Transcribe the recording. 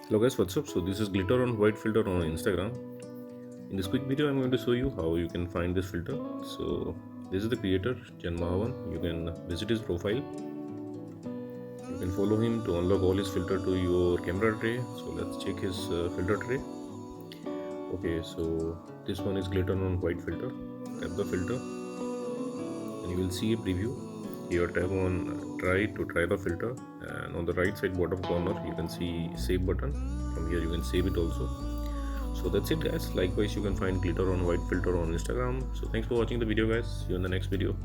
Hello guys, what's up? So this is glitter on white filter on Instagram. In this quick video, I'm going to show you how you can find this filter. So this is the creator, Jan Mahavan. You can visit his profile. You can follow him to unlock all his filter to your camera tray. So let's check his filter tray. Okay, so this one is glitter on white filter. Tap the filter and you will see a preview. Here tap on try to try the filter, and on the right side bottom corner you can see save button. From here you can save it also. So that's it guys. Likewise you can find glitter on white filter on Instagram. So thanks for watching the video guys. See you in the next video.